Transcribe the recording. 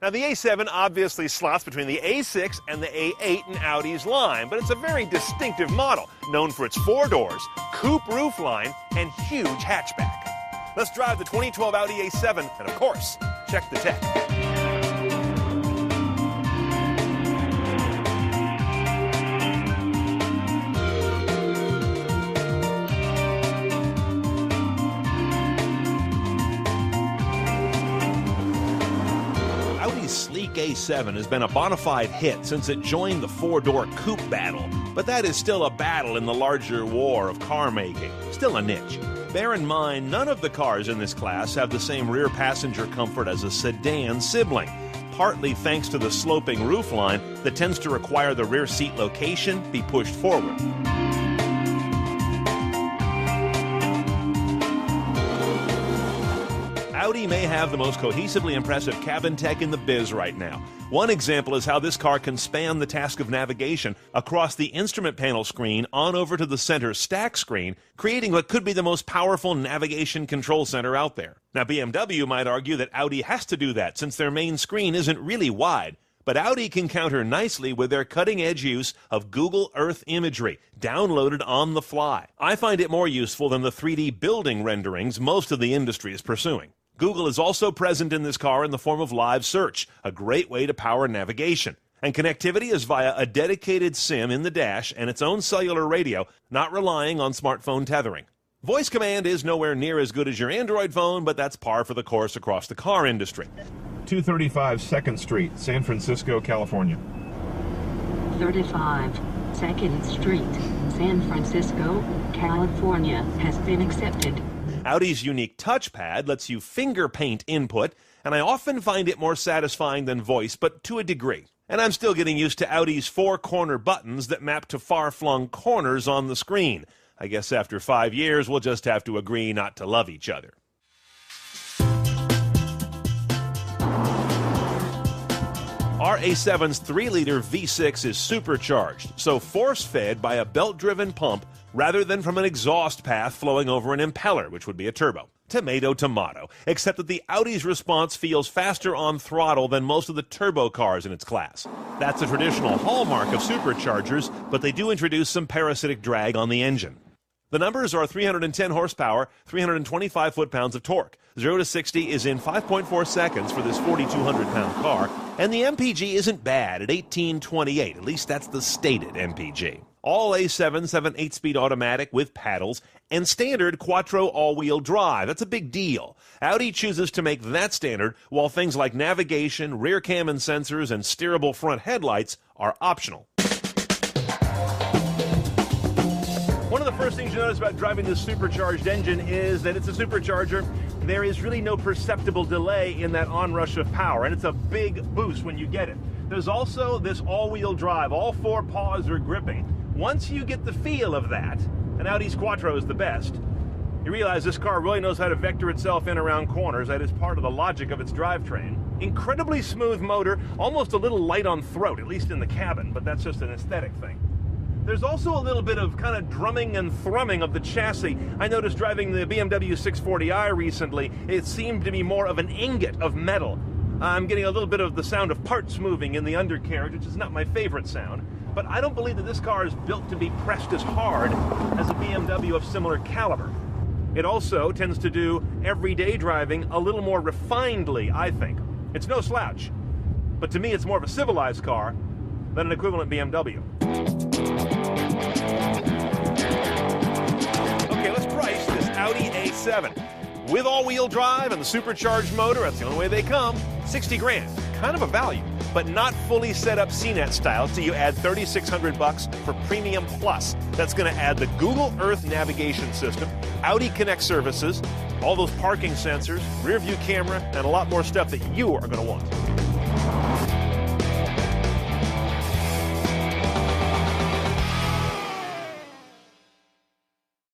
Now, the A7 obviously slots between the A6 and the A8 in Audi's line, but it's a very distinctive model, known for its 4 doors, coupe roofline, and huge hatchback. Let's drive the 2012 Audi A7 and, of course, check the tech. Audi's sleek A7 has been a bona fide hit since it joined the 4-door coupe battle, but that is still a battle in the larger war of car making, still a niche. Bear in mind, none of the cars in this class have the same rear passenger comfort as a sedan sibling, partly thanks to the sloping roofline that tends to require the rear seat location be pushed forward. Audi may have the most cohesively impressive cabin tech in the biz right now. One example is how this car can span the task of navigation across the instrument panel screen on over to the center stack screen, creating what could be the most powerful navigation control center out there. Now, BMW might argue that Audi has to do that since their main screen isn't really wide. But Audi can counter nicely with their cutting-edge use of Google Earth imagery, downloaded on the fly. I find it more useful than the 3D building renderings most of the industry is pursuing. Google is also present in this car in the form of live search, a great way to power navigation. And connectivity is via a dedicated SIM in the dash and its own cellular radio, not relying on smartphone tethering. Voice command is nowhere near as good as your Android phone, but that's par for the course across the car industry. 235 2nd Street, San Francisco, California. 35 2nd Street, San Francisco, California has been accepted. Audi's unique touchpad lets you finger paint input, and I often find it more satisfying than voice, but to a degree. And I'm still getting used to Audi's 4-corner buttons that map to far-flung corners on the screen. I guess after 5 years, we'll just have to agree not to love each other. Our A7's 3-liter V6 is supercharged, so force-fed by a belt-driven pump rather than from an exhaust path flowing over an impeller, which would be a turbo. Tomato, tomato, except that the Audi's response feels faster on throttle than most of the turbo cars in its class. That's a traditional hallmark of superchargers, but they do introduce some parasitic drag on the engine. The numbers are 310 horsepower, 325 foot-pounds of torque. 0 to 60 is in 5.4 seconds for this 4,200-pound car, and the MPG isn't bad at 1828, at least that's the stated MPG. All A7s have an 8-speed automatic with paddles and standard quattro all-wheel drive. That's a big deal. Audi chooses to make that standard, while things like navigation, rear cam and sensors, and steerable front headlights are optional. One of the first things you notice about driving this supercharged engine is that it's a supercharger. There is really no perceptible delay in that onrush of power, and it's a big boost when you get it. There's also this all-wheel drive. All 4 paws are gripping. Once you get the feel of that, and Audi's Quattro is the best, you realize this car really knows how to vector itself in around corners. That is part of the logic of its drivetrain. Incredibly smooth motor, almost a little light on throat, at least in the cabin, but that's just an aesthetic thing. There's also a little bit of kind of drumming and thrumming of the chassis. I noticed driving the BMW 640i recently, it seemed to be more of an ingot of metal. I'm getting a little bit of the sound of parts moving in the undercarriage, which is not my favorite sound. But I don't believe that this car is built to be pressed as hard as a BMW of similar caliber. It also tends to do everyday driving a little more refinedly, I think. It's no slouch, but to me it's more of a civilized car than an equivalent BMW. Okay, let's price this Audi A7. With all-wheel drive and the supercharged motor, that's the only way they come, 60 grand. Kind of a value, but not fully set up CNET style, so you add $3,600 for Premium Plus. That's going to add the Google Earth navigation system, Audi Connect services, all those parking sensors, rear view camera, and a lot more stuff that you are going to want.